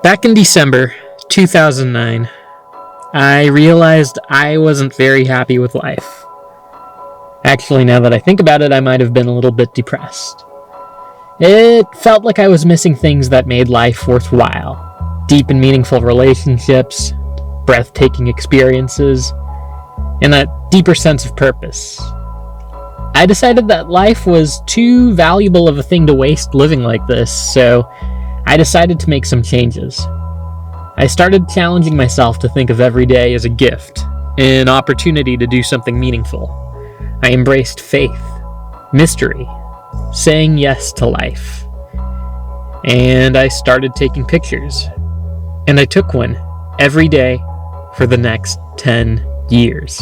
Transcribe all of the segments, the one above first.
Back in December 2009, I realized I wasn't very happy with life. Actually, now that I think about it, I might have been a little bit depressed. It felt like I was missing things that made life worthwhile. Deep and meaningful relationships, breathtaking experiences, and that deeper sense of purpose. I decided that life was too valuable of a thing to waste living like this, so I decided to make some changes. I started challenging myself to think of every day as a gift, an opportunity to do something meaningful. I embraced faith, mystery, saying yes to life. And I started taking pictures. And I took one every day for the next 10 years.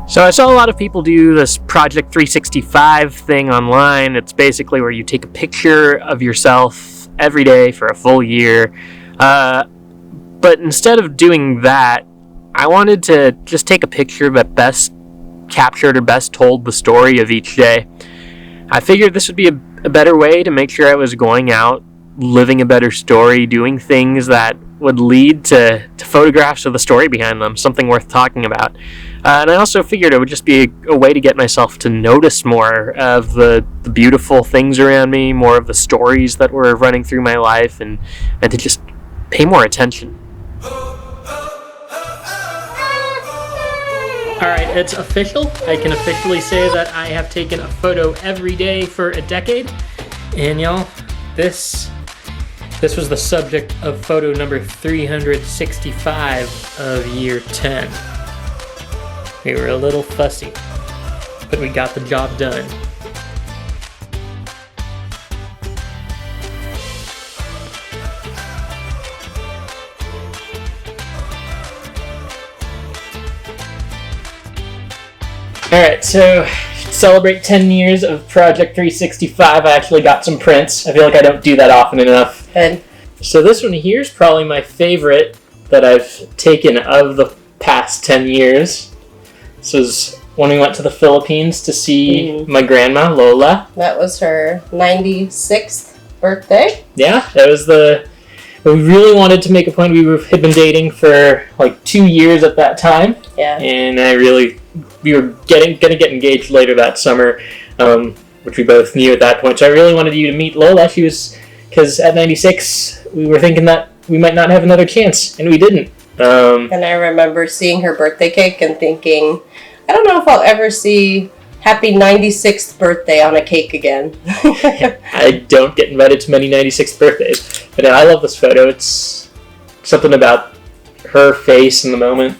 So I saw a lot of people do this Project 365 thing online. It's basically where you take a picture of yourself every day for a full year. But instead of doing that, I wanted to just take a picture that best captured or best told the story of each day. I figured this would be a better way to make sure I was going out, living a better story, doing things that would lead to photographs of the story behind them, something worth talking about. And I also figured it would just be a way to get myself to notice more of the beautiful things around me, more of the stories that were running through my life, and to just pay more attention. Alright, it's official. I can officially say that I have taken a photo every day for a decade. And y'all, this was the subject of photo number 365 of year 10. We were a little fussy, but we got the job done. Alright, so to celebrate 10 years of Project 365, I actually got some prints. I feel like I don't do that often enough. And so this one here is probably my favorite that I've taken of the past 10 years. This was when we went to the Philippines to see my grandma, Lola. that was her 96th birthday. Yeah, that was we really wanted to make a point. We had been dating for like 2 years at that time. Yeah. And we were gonna get engaged later that summer, which we both knew at that point. So I really wanted you to meet Lola. Because at 96, we were thinking that we might not have another chance, and we didn't. And I remember seeing her birthday cake and thinking, I don't know if I'll ever see happy 96th birthday on a cake again. I don't get invited to many 96th birthdays. But I love this photo. It's something about her face in the moment.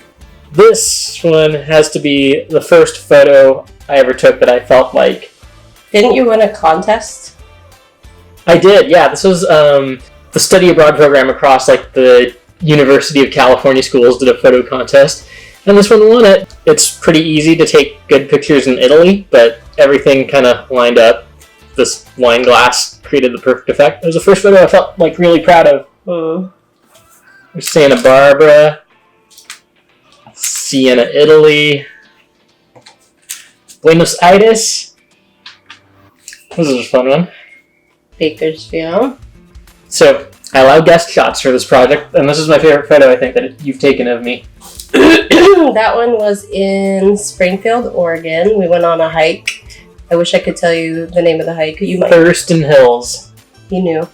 This one has to be the first photo I ever took that I felt like. Didn't you win a contest? I did, yeah. This was the study abroad program across like the University of California schools did a photo contest. And this one won it. It's pretty easy to take good pictures in Italy, but everything kind of lined up. This wine glass created the perfect effect. It was the first photo I felt like really proud of. There's Santa Barbara, Siena, Italy, Buenos Aires. This is a fun one. Bakersfield. So, I allow guest shots for this project, and this is my favorite photo, I think, that you've taken of me. That one was in Springfield, Oregon. We went on a hike. I wish I could tell you the name of the hike. You might. Thurston Hills. You knew.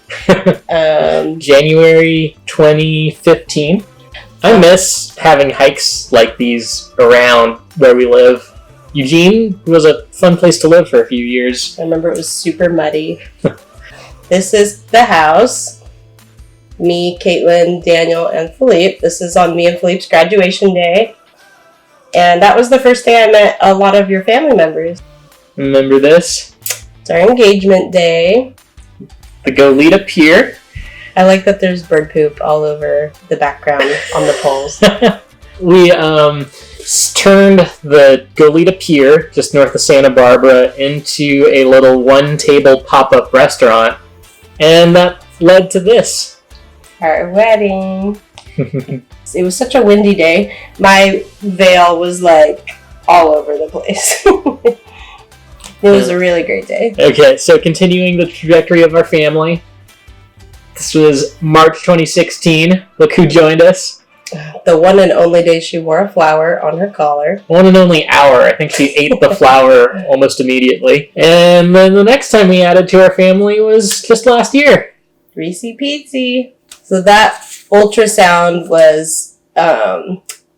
January 2015. I miss having hikes like these around where we live. Eugene was a fun place to live for a few years. I remember it was super muddy. This is the house. Me, Caitlin, Daniel, and Philippe. This is on me and Philippe's graduation day. And that was the first day I met a lot of your family members. Remember this? It's our engagement day. The Goleta Pier. I like that there's bird poop all over the background on the poles. We turned the Goleta Pier, just north of Santa Barbara, into a little one-table pop-up restaurant. And that led to this. Our wedding. It was such a windy day. My veil was like all over the place. It was a really great day. Okay, so continuing the trajectory of our family. This was March 2016. Look who joined us. The one and only day she wore a flower on her collar. One and only hour. I think she ate the flower almost immediately. And then the next time we added to our family was just last year. Reese Peatsy. So that ultrasound was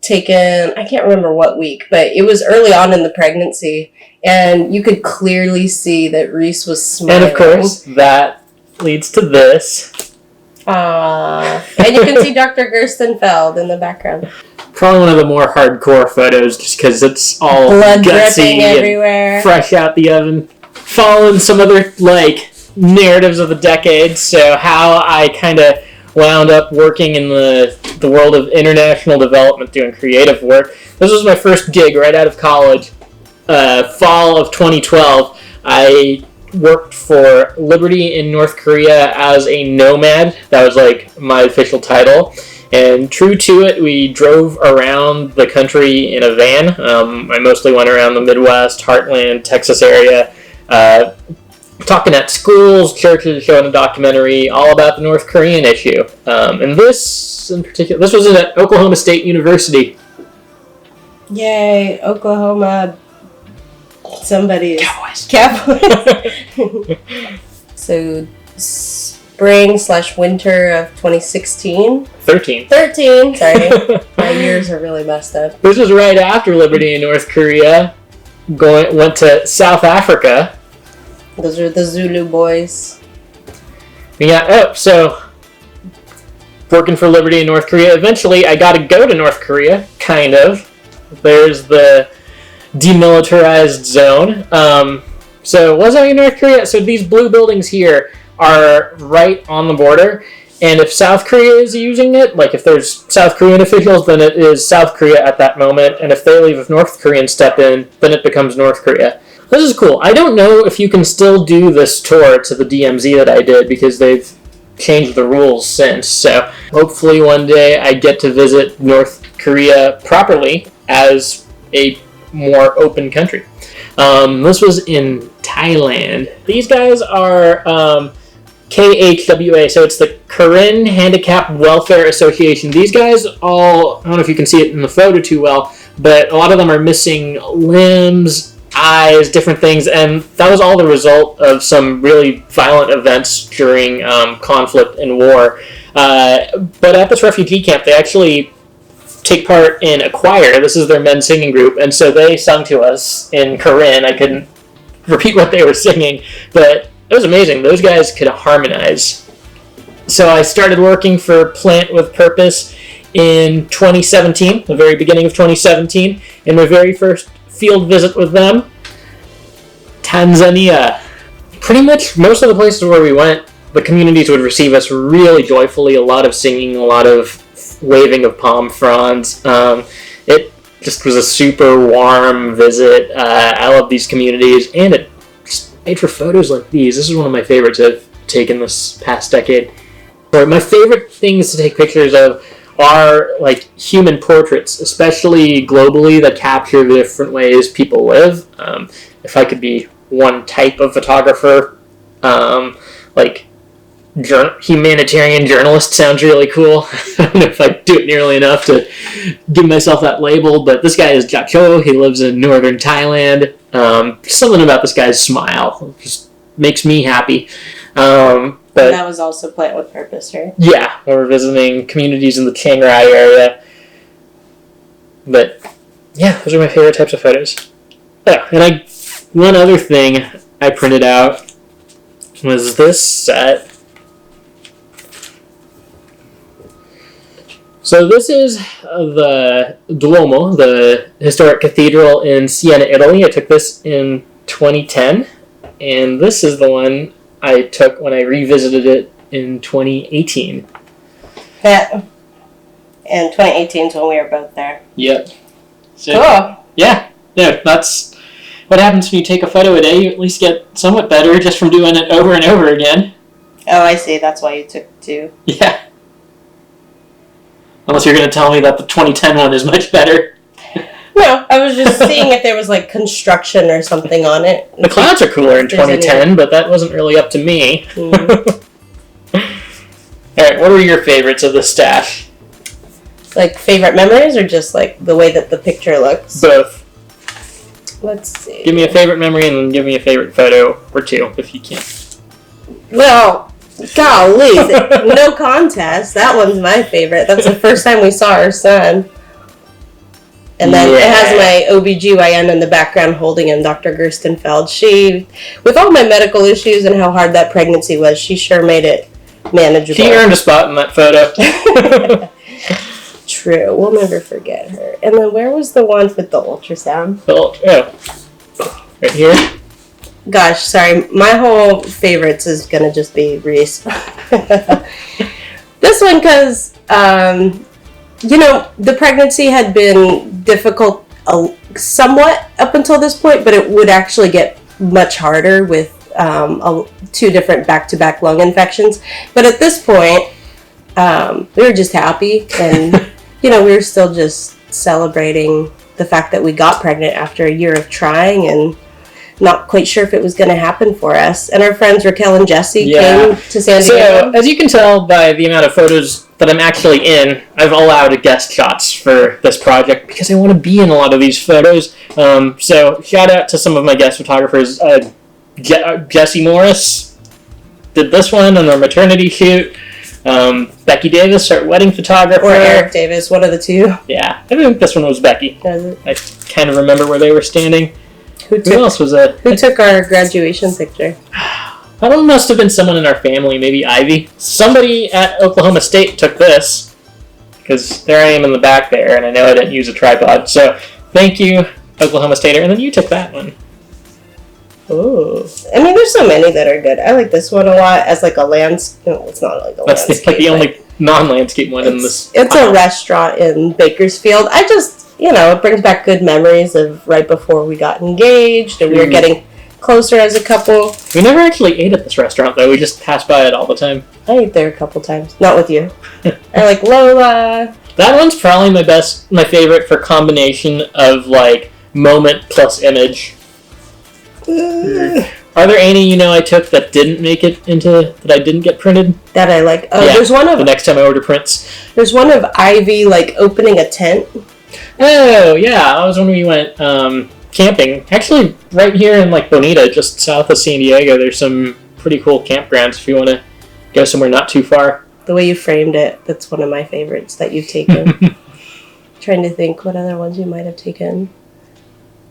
taken, I can't remember what week, but it was early on in the pregnancy. And you could clearly see that Reese was smiling. And of course, that leads to this. And you can see Dr. Gerstenfeld in the background. Probably one of the more hardcore photos just because it's all blood gutsy dripping everywhere. Fresh out the oven. Following some other, narratives of the decade. So how I kind of wound up working in the world of international development doing creative work. This was my first gig right out of college. Fall of 2012. I worked for Liberty in North Korea as a nomad. That was my official title. And true to it, we drove around the country in a van. I mostly went around the Midwest, Heartland, Texas area, talking at schools, churches, showing a documentary all about the North Korean issue. And this in particular, this was at Oklahoma State University. Yay, Oklahoma. Somebody Cowboys. So spring/winter of 2016. 13. Sorry, my years are really messed up. This was right after Liberty in North Korea. Went to South Africa. Those are the Zulu boys. Yeah. So working for Liberty in North Korea. Eventually, I got to go to North Korea. Kind of. There's the Demilitarized Zone. So was I in North Korea? So these blue buildings here are right on the border, and if South Korea is using it, if there's South Korean officials, then it is South Korea at that moment, and if they leave, if North Koreans step in, then it becomes North Korea. This is cool. I don't know if you can still do this tour to the DMZ that I did, because they've changed the rules since, so hopefully one day I get to visit North Korea properly as a more open country. This was in Thailand. These guys are KHWA, so it's the Karen Handicap Welfare Association. These guys all, I don't know if you can see it in the photo too well, but a lot of them are missing limbs, eyes, different things, and that was all the result of some really violent events during conflict and war. But at this refugee camp, they actually take part in a choir. This is their men's singing group, and so they sung to us in Korean. I couldn't repeat what they were singing, but it was amazing. Those guys could harmonize. So I started working for Plant with Purpose in 2017, the very beginning of 2017, and my very first field visit with them, Tanzania. Pretty much most of the places where we went, the communities would receive us really joyfully, a lot of singing, a lot of waving of palm fronds. It just was a super warm visit. I love these communities, and it just made for photos like these. This is one of my favorites I've taken this past decade. My favorite things to take pictures of are human portraits, especially globally, that capture the different ways people live. If I could be one type of photographer, humanitarian journalist sounds really cool. I don't know if I do it nearly enough to give myself that label, but this guy is Jacho. He lives in northern Thailand. Something about this guy's smile just makes me happy. But that was also Plant with Purpose, right? Yeah, we're visiting communities in the Chiang Rai area. But yeah, those are my favorite types of photos. Yeah, and one other thing I printed out was this set. So this is the Duomo, the historic cathedral in Siena, Italy. I took this in 2010, and this is the one I took when I revisited it in 2018. And 2018 is when we were both there. Yep. So, cool. Yeah, that's what happens when you take a photo a day. You at least get somewhat better just from doing it over and over again. Oh, I see. That's why you took two. Yeah. Unless you're going to tell me that the 2010 one is much better. No, I was just seeing if there was like construction or something on it. The clouds are cooler in 2010, but that wasn't really up to me. Alright, what were your favorites of the stash? Like favorite memories or just like the way that the picture looks? Both. Let's see. Give me a favorite memory and then give me a favorite photo or two if you can. Well, golly, no contest. That one's my favorite. That's the first time we saw our son. And then it has my OBGYN in the background holding him, Dr. Gerstenfeld. She, with all my medical issues and how hard that pregnancy was, she sure made it manageable. She earned a spot in that photo. True. We'll never forget her. And then where was the one with the ultrasound? Oh, right here. Gosh, sorry. My whole favorites is going to just be Reese. This one because, the pregnancy had been difficult somewhat up until this point, but it would actually get much harder with 2 different back-to-back lung infections. But at this point, we were just happy, and we were still just celebrating the fact that we got pregnant after a year of trying and not quite sure if it was going to happen for us. And our friends Raquel and Jesse came to San Diego. So, as you can tell by the amount of photos that I'm actually in, I've allowed guest shots for this project because I want to be in a lot of these photos. So shout out to some of my guest photographers. Jesse Morris did this one on our maternity shoot. Becky Davis, our wedding photographer. Or Eric Davis, one of the two. Yeah, I think this one was Becky. I kind of remember where they were standing. Who else was it? Who took our graduation picture? That one must have been someone in our family, maybe Ivy. Somebody at Oklahoma State took this, because there I am in the back there, and I know I didn't use a tripod. So thank you, Oklahoma Stater. And then you took that one. Oh, I mean, there's so many that are good. I like this one a lot as like a landscape. No, it's not like a landscape. That's like the only non-landscape one in this. It's a restaurant in Bakersfield. I just, it brings back good memories of right before we got engaged and we were getting closer as a couple. We never actually ate at this restaurant, though. We just passed by it all the time. I ate there a couple times. Not with you. I like Lola. That one's probably my favorite for combination of, like, moment plus image. Are there any I took that didn't make it that I didn't get printed? That I like. Oh, yeah, there's one of... The next time I order prints. There's one of Ivy, like, opening a tent. Oh, yeah. That was when we went camping. Actually, right here in, like, Bonita, just south of San Diego, there's some pretty cool campgrounds if you want to go somewhere not too far. The way you framed it, that's one of my favorites that you've taken. Trying to think what other ones you might have taken.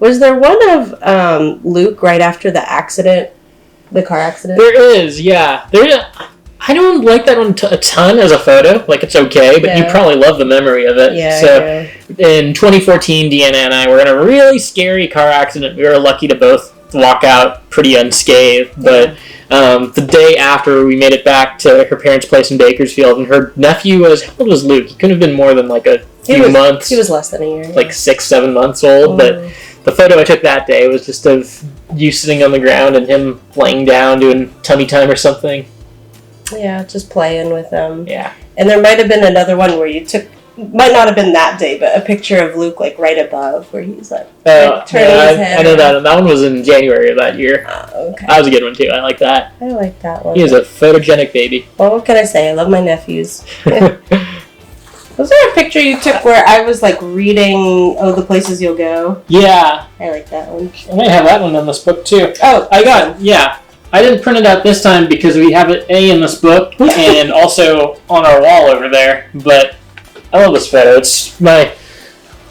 Was there one of Luke right after the accident, the car accident? There is, yeah. I don't like that one a ton as a photo. Like, it's okay, but you probably love the memory of it. Yeah. So, in 2014, Deanna and I were in a really scary car accident. We were lucky to both walk out pretty unscathed, but the day after, we made it back to her parents' place in Bakersfield, and her nephew how old was Luke? He couldn't have been more than like a few months. He was less than a year. Like 6-7 months old, but the photo I took that day was just of you sitting on the ground and him laying down doing tummy time or something. Yeah, just playing with them. Yeah. And there might have been another one where you took, might not have been that day, but a picture of Luke like right above where he's like turning his head. I know that. That one was in January of that year. Okay. That was a good one too. I like that. I like that one. He is a photogenic baby. Well, what can I say? I love my nephews. Was there a picture you took where I was like reading the places you'll go? Yeah. I like that one. I might have that one in this book too. Oh, I didn't print it out this time because we have it in this book and also on our wall over there. But I love this photo. It's my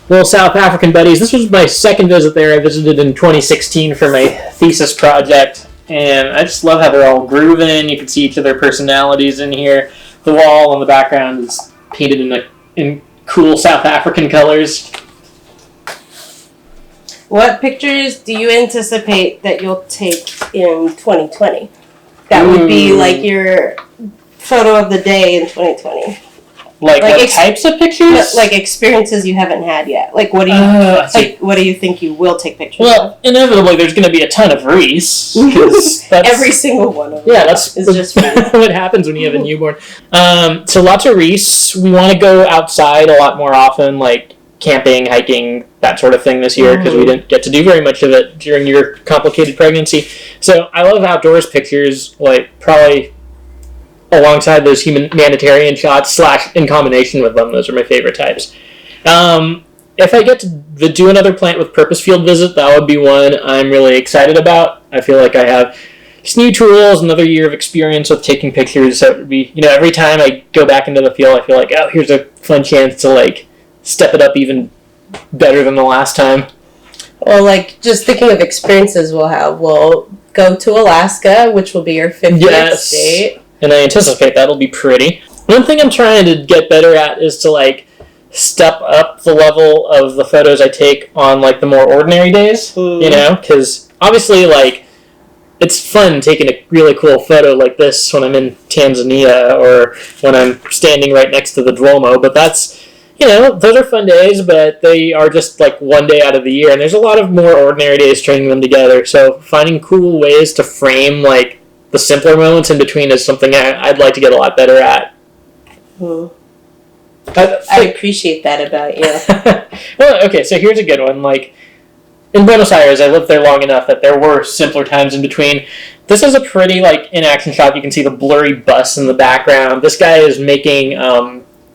little South African buddies. This was my second visit there. I visited in 2016 for my thesis project. And I just love how they're all grooving. You can see each of their personalities in here. The wall in the background is painted in cool South African colors. What pictures do you anticipate that you'll take in 2020? That would be like your photo of the day in 2020. Like what types of pictures? Like experiences you haven't had yet. Like what do you what do you think you will take pictures of? Well, inevitably there's going to be a ton of Reese. Every single one of them. Yeah, that's just what happens when you have a newborn. So lots of Reese. We want to go outside a lot more often, like camping, hiking, that sort of thing this year because we didn't get to do very much of it during your complicated pregnancy. So I love outdoors pictures, like probably alongside those humanitarian shots / in combination with them. Those are my favorite types. If I get to do another plant with purpose field visit, that would be one I'm really excited about. I feel like I have just new tools, another year of experience with taking pictures. So it would be, every time I go back into the field, I feel like, oh, here's a fun chance to like step it up even better than the last time. Well, like just thinking of experiences we'll go to Alaska, which will be your 50th state. And I anticipate that'll be pretty. One thing I'm trying to get better at is to like step up the level of the photos I take on like the more ordinary days, because obviously like it's fun taking a really cool photo like this when I'm in Tanzania or when I'm standing right next to the Duomo, but that's, those are fun days, but they are just like one day out of the year, and there's a lot of more ordinary days stringing them together, so finding cool ways to frame like the simpler moments in between is something I'd like to get a lot better at. I appreciate that about you. Well, okay, so here's a good one. Like, in Buenos Aires, I lived there long enough that there were simpler times in between. This is a pretty, like, in-action shot. You can see the blurry bus in the background. This guy is making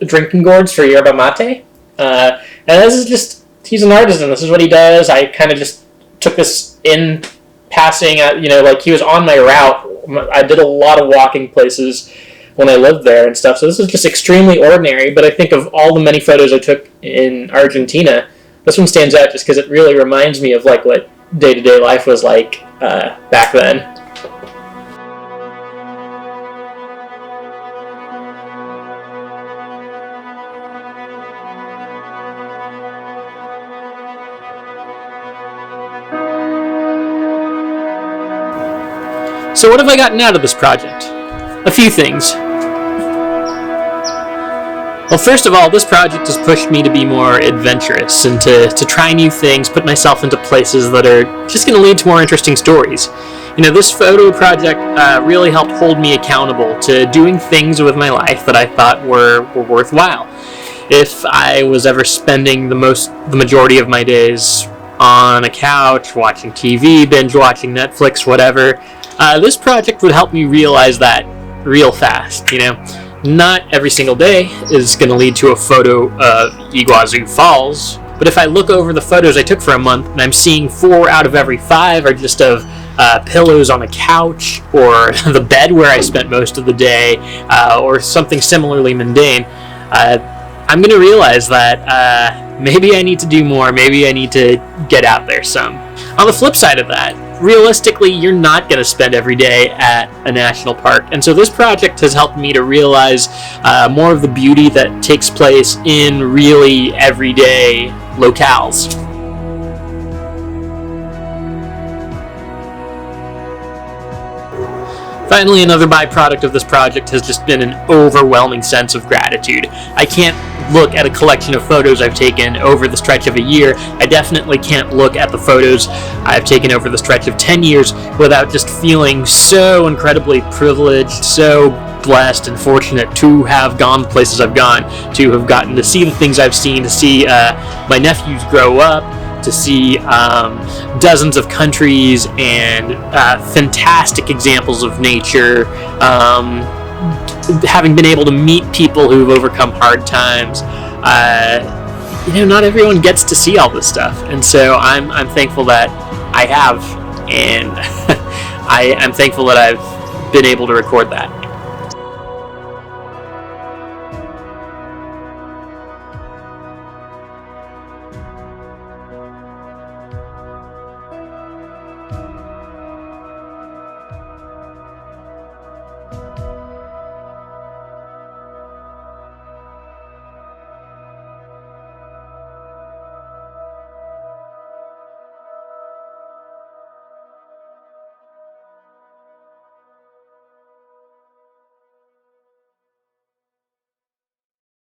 drinking gourds for yerba mate. And this is just, he's an artisan. This is what he does. I kind of just took this in passing, like he was on my route. I did a lot of walking places when I lived there and stuff, so this is just extremely ordinary, but I think of all the many photos I took in Argentina, this one stands out just because it really reminds me of like what day-to-day life was like back then. So what have I gotten out of this project? A few things. Well, first of all, this project has pushed me to be more adventurous and to try new things, put myself into places that are just going to lead to more interesting stories. This photo project really helped hold me accountable to doing things with my life that I thought were worthwhile. If I was ever spending the majority of my days on a couch, watching TV, binge watching Netflix, whatever, this project would help me realize that real fast. Not every single day is going to lead to a photo of Iguazu Falls, but if I look over the photos I took for a month and I'm seeing 4 out of every 5 are just of pillows on a couch or the bed where I spent most of the day or something similarly mundane, I'm going to realize that maybe I need to do more, maybe I need to get out there some. On the flip side of that, realistically, you're not going to spend every day at a national park. And so this project has helped me to realize more of the beauty that takes place in really everyday locales. Finally, another byproduct of this project has just been an overwhelming sense of gratitude. I can't look at a collection of photos I've taken over the stretch of a year. I definitely can't look at the photos I've taken over the stretch of 10 years without just feeling so incredibly privileged, so blessed and fortunate to have gone the places I've gone, to have gotten to see the things I've seen, to see my nephews grow up, to see dozens of countries and fantastic examples of nature, having been able to meet people who've overcome hard times. Not everyone gets to see all this stuff, and so I'm thankful that I have, and I'm thankful that I've been able to record that.